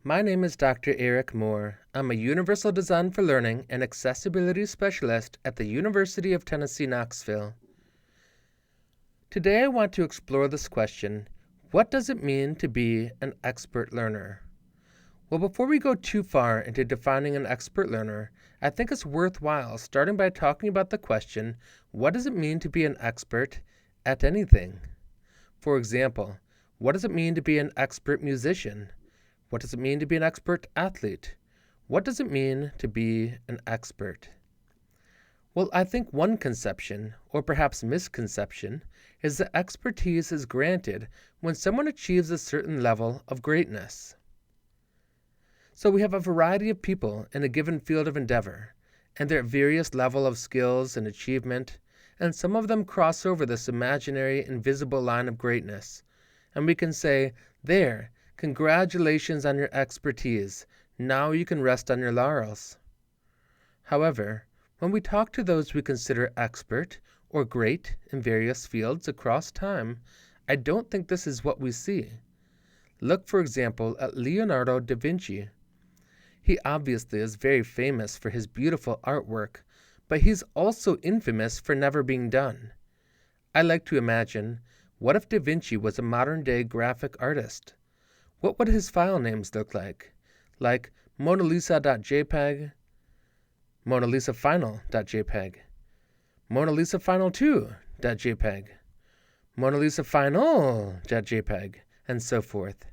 My name is Dr. Eric Moore. I'm a Universal Design for Learning and Accessibility Specialist at the University of Tennessee, Knoxville. Today I want to explore this question: what does it mean to be an expert learner? Well, before we go too far into defining an expert learner, I think it's worthwhile starting by talking about the question: what does it mean to be an expert at anything? For example, what does it mean to be an expert musician? What does it mean to be an expert athlete? What does it mean to be an expert? Well, I think one conception, or perhaps misconception, is that expertise is granted when someone achieves a certain level of greatness. So we have a variety of people in a given field of endeavor, and they're at various levels of skills and achievement, and some of them cross over this imaginary, invisible line of greatness. And we can say, there, congratulations on your expertise. Now you can rest on your laurels. However, when we talk to those we consider expert or great in various fields across time, I don't think this is what we see. Look, for example, at Leonardo da Vinci. He obviously is very famous for his beautiful artwork, but he's also infamous for never being done. I like to imagine, what if Da Vinci was a modern-day graphic artist? What would his file names look like? Like MonaLisa.jpg, MonaLisaFinal.jpg, MonaLisaFinal2.jpg, MonaLisaFinal.jpg, and so forth.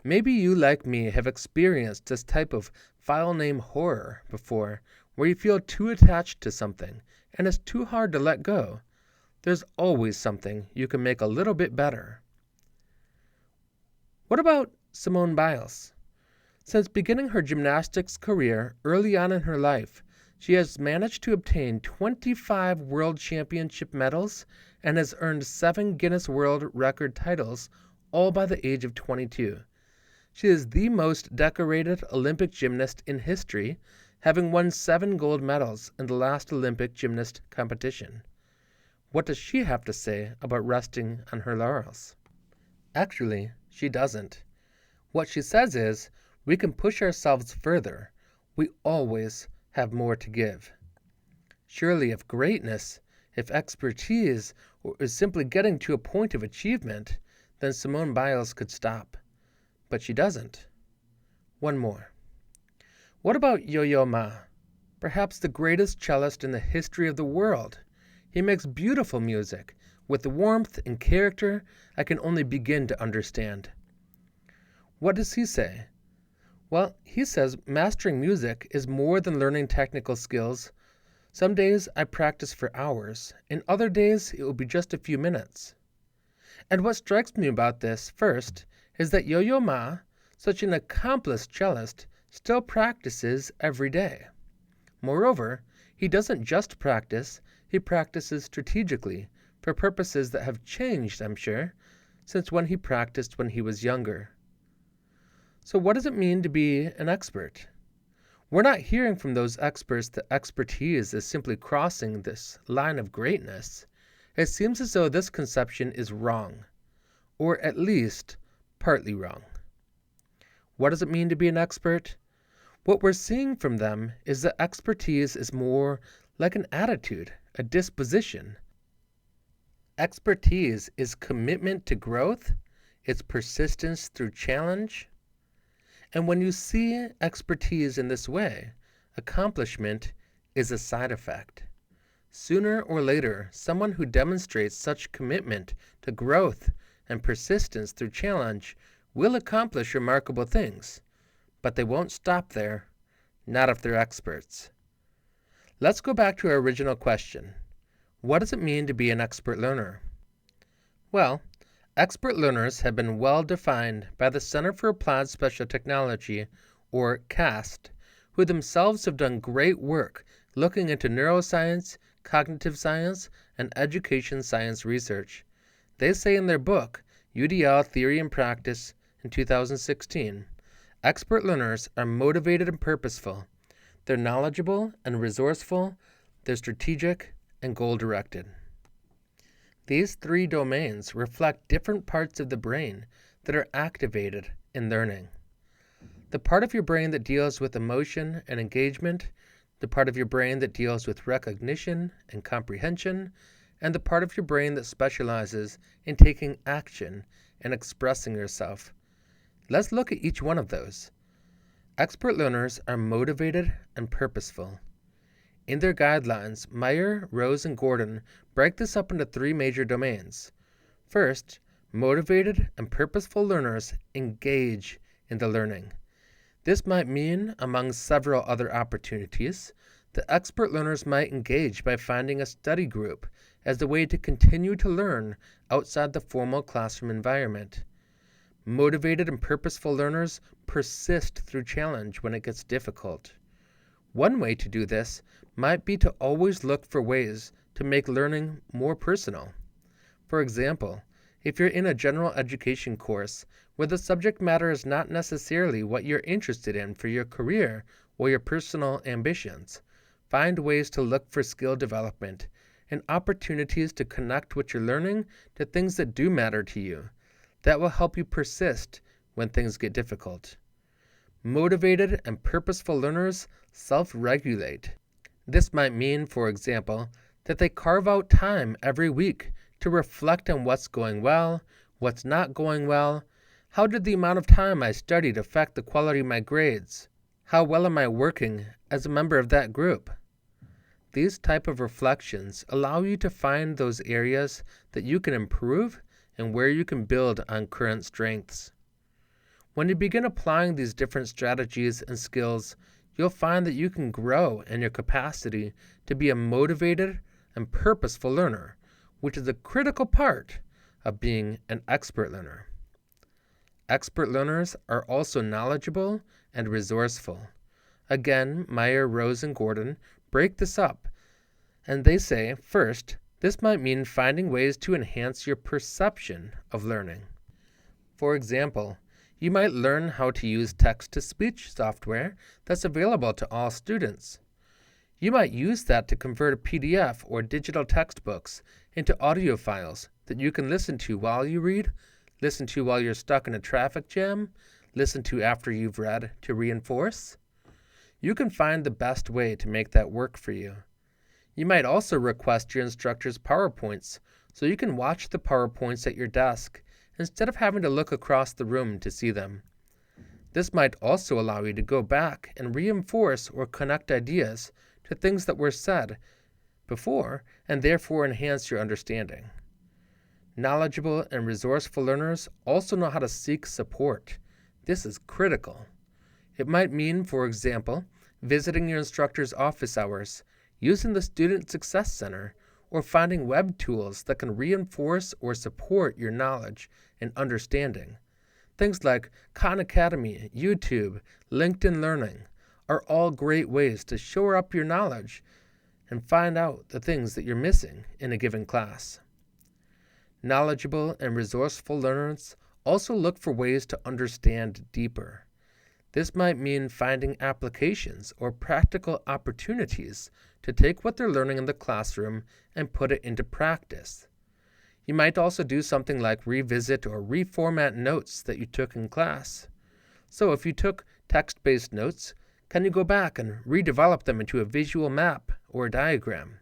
Maybe you, like me, have experienced this type of file name horror before, where you feel too attached to something and it's too hard to let go. There's always something you can make a little bit better. What about Simone Biles? Since beginning her gymnastics career early on in her life, she has managed to obtain 25 World Championship medals and has earned 7 Guinness World Record titles, all by the age of 22. She is the most decorated Olympic gymnast in history, having won 7 gold medals in the last Olympic gymnast competition. What does she have to say about resting on her laurels? Actually, she doesn't. What she says is, we can push ourselves further. We always have more to give. Surely if greatness, if expertise, is simply getting to a point of achievement, then Simone Biles could stop. But she doesn't. One more. What about Yo-Yo Ma? Perhaps the greatest cellist in the history of the world. He makes beautiful music, with warmth and character I can only begin to understand. What does he say? Well, he says mastering music is more than learning technical skills. Some days I practice for hours, and other days it will be just a few minutes. And what strikes me about this, first, is that Yo-Yo Ma, such an accomplished cellist, still practices every day. Moreover, he doesn't just practice, he practices strategically, for purposes that have changed, I'm sure, since when he practiced when he was younger. So what does it mean to be an expert? We're not hearing from those experts that expertise is simply crossing this line of greatness. It seems as though this conception is wrong, or at least partly wrong. What does it mean to be an expert? What we're seeing from them is that expertise is more like an attitude, a disposition. Expertise is commitment to growth, it's persistence through challenge. And when you see expertise in this way, accomplishment is a side effect. Sooner or later, someone who demonstrates such commitment to growth and persistence through challenge will accomplish remarkable things, but they won't stop there, not if they're experts. Let's go back to our original question. What does it mean to be an expert learner? Well, expert learners have been well defined by the Center for Applied Special Technology, or CAST, who themselves have done great work looking into neuroscience, cognitive science, and education science research. They say in their book, UDL Theory and Practice, in 2016, expert learners are motivated and purposeful. They're knowledgeable and resourceful. They're strategic and goal-directed. These 3 domains reflect different parts of the brain that are activated in learning. the part of your brain that deals with emotion and engagement, the part of your brain that deals with recognition and comprehension, and the part of your brain that specializes in taking action and expressing yourself. Let's look at each one of those. Expert learners are motivated and purposeful. In their guidelines, Meyer, Rose, and Gordon break this up into 3 major domains. First, motivated and purposeful learners engage in the learning. This might mean, among several other opportunities, that expert learners might engage by finding a study group as a way to continue to learn outside the formal classroom environment. Motivated and purposeful learners persist through challenge when it gets difficult. One way to do this might be to always look for ways to make learning more personal. For example, if you're in a general education course where the subject matter is not necessarily what you're interested in for your career or your personal ambitions, find ways to look for skill development and opportunities to connect what you're learning to things that do matter to you. That will help you persist when things get difficult. Motivated and purposeful learners self-regulate. This might mean, for example, that they carve out time every week to reflect on what's going well, what's not going well. How did the amount of time I studied affect the quality of my grades? How well am I working as a member of that group? These type of reflections allow you to find those areas that you can improve and where you can build on current strengths. When you begin applying these different strategies and skills, you'll find that you can grow in your capacity to be a motivated and purposeful learner, which is a critical part of being an expert learner. Expert learners are also knowledgeable and resourceful. Again, Meyer, Rose, and Gordon break this up, and they say, first, this might mean finding ways to enhance your perception of learning. For example, you might learn how to use text-to-speech software that's available to all students. You might use that to convert a PDF or digital textbooks into audio files that you can listen to while you read, listen to while you're stuck in a traffic jam, listen to after you've read to reinforce. You can find the best way to make that work for you. You might also request your instructor's PowerPoints so you can watch the PowerPoints at your desk instead of having to look across the room to see them. This might also allow you to go back and reinforce or connect ideas to things that were said before and therefore enhance your understanding. Knowledgeable and resourceful learners also know how to seek support. This is critical. It might mean, for example, visiting your instructor's office hours, using the Student Success Center, or finding web tools that can reinforce or support your knowledge and understanding. Things like Khan Academy, YouTube, LinkedIn Learning are all great ways to shore up your knowledge and find out the things that you're missing in a given class. Knowledgeable and resourceful learners also look for ways to understand deeper. This might mean finding applications or practical opportunities to take what they're learning in the classroom and put it into practice. You might also do something like revisit or reformat notes that you took in class. So if you took text-based notes, can you go back and redevelop them into a visual map or a diagram?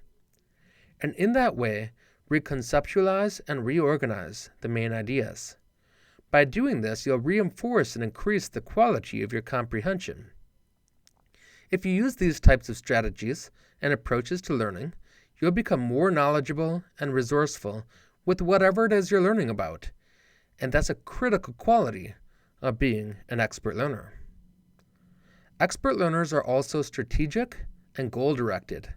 And in that way, reconceptualize and reorganize the main ideas. By doing this, you'll reinforce and increase the quality of your comprehension. If you use these types of strategies and approaches to learning, you'll become more knowledgeable and resourceful with whatever it is you're learning about, and that's a critical quality of being an expert learner. Expert learners are also strategic and goal-directed.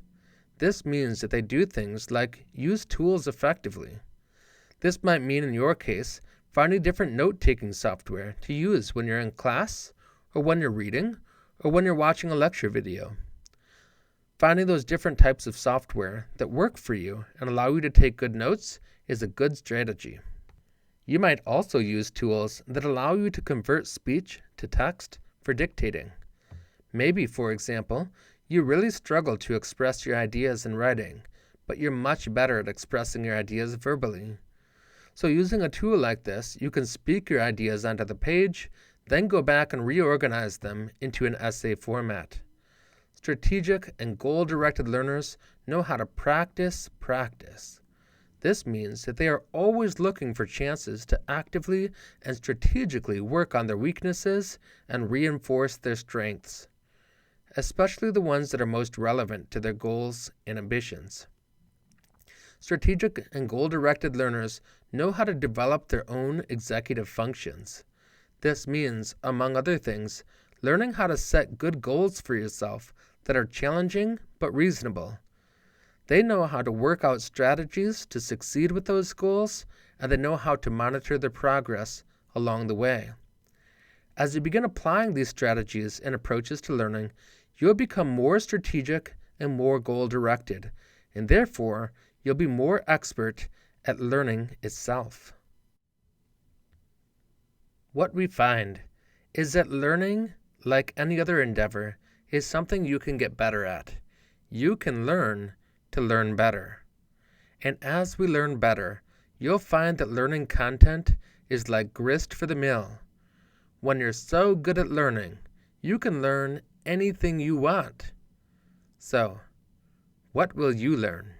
This means that they do things like use tools effectively. This might mean, in your case, finding different note-taking software to use when you're in class, or when you're reading, or when you're watching a lecture video. Finding those different types of software that work for you and allow you to take good notes is a good strategy. You might also use tools that allow you to convert speech to text for dictating. Maybe, for example, you really struggle to express your ideas in writing, but you're much better at expressing your ideas verbally. So using a tool like this, you can speak your ideas onto the page, then go back and reorganize them into an essay format. Strategic and goal-directed learners know how to practice. This means that they are always looking for chances to actively and strategically work on their weaknesses and reinforce their strengths, especially the ones that are most relevant to their goals and ambitions. Strategic and goal-directed learners know how to develop their own executive functions. This means, among other things, learning how to set good goals for yourself that are challenging but reasonable. They know how to work out strategies to succeed with those goals, and they know how to monitor their progress along the way. As you begin applying these strategies and approaches to learning, you'll become more strategic and more goal-directed, and therefore, you'll be more expert at learning itself. What we find is that learning, like any other endeavor, is something you can get better at. You can learn to learn better. And as we learn better, you'll find that learning content is like grist for the mill. When you're so good at learning, you can learn anything you want. So, what will you learn?